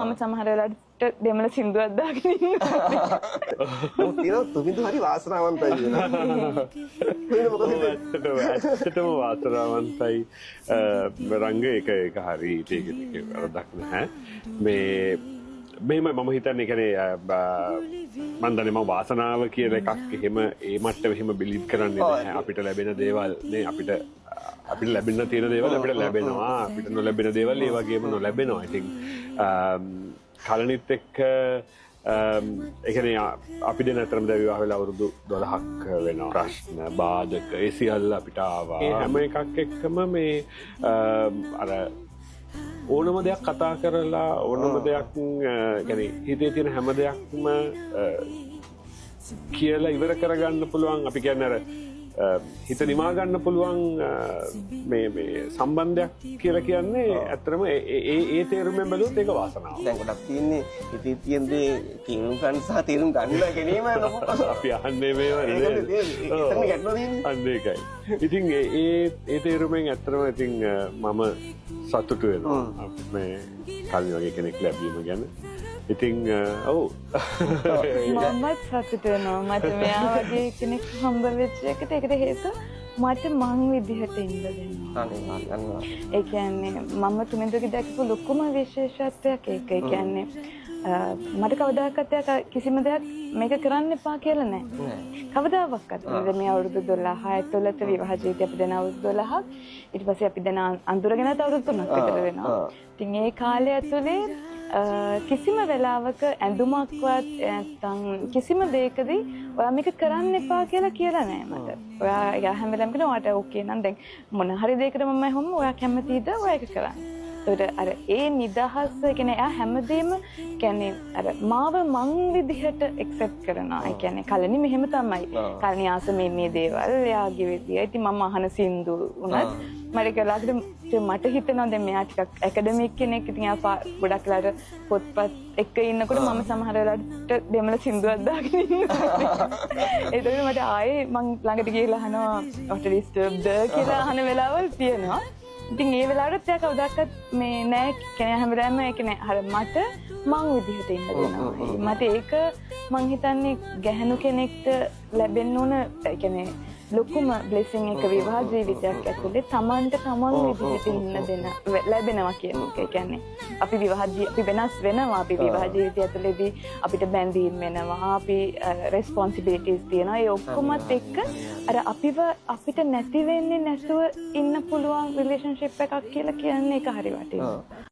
මම සමහර වෙලාවට දෙමළ සින්දුවක් දාගෙන ඉන්නවා. ඔව් තියෙනවා තුමින්ද හරි වාසනාවන්තයි කියලා. ඇත්තටම වාසනාවන්තයි රංග එක හරි ඒක වරදක් නැහැ. මෙහෙම මම හිතන්නේ කියන්නේ මම දන්නේ මම වාසනාව කියන එකක් එහෙම ඒ මට්ටම එහෙම බිලීව් කරන්නේ නැහැ. අපිට ලැබෙන දේවල් නේ අපිට ලැබෙන්න තියෙන දේවල් අපිට ලැබෙනවා. අපිට නොලැබෙන දේවල් ඒ වගේම නොලැබෙනවා. ඉතින් කලනිත් එක්ක ඒ කියන්නේ අපි දෙන අතරම දැන් විවාහ වෙලා අවුරුදු 12ක් වෙනවා. ප්‍රශ්න බාධක ඒ සියල්ල අපිට ආවා. ඒ හැම එකක් එක්කම මේ අර ඕනම දෙයක් කතා කරලා ඕනම දෙයක් يعني හිතේ තියෙන හැම දෙයක්ම කියලා ඉවර කරගන්න පුළුවන්. අපි කියන්නේ අර හිත නිමා ගන්න පුළුවන් මේ සම්බන්ධයක් කියලා කියන්නේ ඇත්තටම ඒ තේරුමෙන් බැලුවොත් ඒක වාසනාවක්. දැන් ගොඩක් තියෙන්නේ හිතේ තියෙන දේ තේරුම් ගන්න සහ තේරුම් ගන්න ගැනීම අපි අහන්නේ මේවා නේද? ඒකනේ ගැටලුව තියෙන්නේ. අන්න ඒකයි. ඉතින් ඒ තේරුමෙන් ඇත්තටම ඉතින් මම සතුටු වෙනවා මේ කලින් වගේ කෙනෙක් ලැබීම ගැන. ඉතින් ඔව් මමත් සතුටු වෙනවා මට මෙයා වගේ කෙනෙක් හම්බ වෙච්ච එකට. ඒකට හේතුව මට මං විදිහට ඉන්න දෙනවා. ඒ කියන්නේ මම තුමින්දගේ දැකපු ලොකුම විශේෂත්වයක් ඒක. ඒ කියන්නේ මට කවදාකවත් කිසිම දෙයක් මේක කරන්න එපා කියලා නැහැ. කවදාවත් මේ අවුරුදු 12 ඇතුළත විවාහ ජීවිතය අපි දෙන අවුරුදු 12ක් ඊට පස්සේ අපි දෙන අඳුරගෙනත් අවුරුදු 3ක් විතර වෙනවා. ඉතින් ඒ කාලය ඇතුලේ කිසිම වෙලාවක ඇඳුමක්වත් නැත්නම් කිසිම දෙයකදී ඔයා මේක කරන්න එපා කියලා නෑ මට. ඔයා හැම වෙලාවෙම කියනවා ඔයාට ඕකේ නම් දැන් මොන හරි දෙයකට මම හැමෝම ඔයා කැමතිද ඔයා ඒක කරන්න. ඒකට අර ඒ නිදහස කියන්නේ එයා හැමදේම කියන්නේ අර මාව මං විදිහට ඇක්සෙප්ට් කරනවා. ඒ කියන්නේ කලණි මෙහෙම තමයි. කලණි ආස මේ දේවල් එයාගේ විදිය. ඉතින් මම අහන සින්දු උනත් මට කලාකට මට හිතෙනවා දැන් මෙයා ටිකක් ඇකඩමික් කෙනෙක්. ඉතින් එයා ගොඩක් වෙලාට පොත්පත් එක්ක ඉන්නකොට මම සමහර වෙලාවට දෙමළ සින්දුවක් දාගෙන ඉන්නවා. ඒකද මට ආයේ මං ළඟට ගිහලා අහනවා what disturbed කියලා අහන වෙලාවල් තියෙනවා. ඉතින් ඒ වෙලාවට එයා කවදාවත් මේ නෑ කියන්නේ හැම වෙලාවෙම ඒ කියන්නේ අර මට මං විදිහට ඉන්න දෙනවා. මට ඒක මං හිතන්නේ ගැහණු කෙනෙක්ට ලැබෙන්න ඕන ඒ කියන්නේ ලොකුම බ්ලෙසිං එක විවාහ ජීවිතයක් ඇතුලේ තමන්ට තමන් විදිහට ඉන්න දෙන ලැබෙනවා කියන එක. ඒ කියන්නේ අපි වෙනස් වෙනවා. අපි විවාහ ජීවිතය ඇතුලේදී අපිට බැඳීම් වෙනවා. අපි රෙස්පොන්සිබිලිටිස් තියෙනවා. ඒ ඔක්කොමත් එක්ක අර අපිට නැති වෙන්නේ නැතුව ඉන්න පුළුවන් රිලේෂන්ෂිප් එකක් කියලා කියන්නේ ඒක හරි වටිනවා.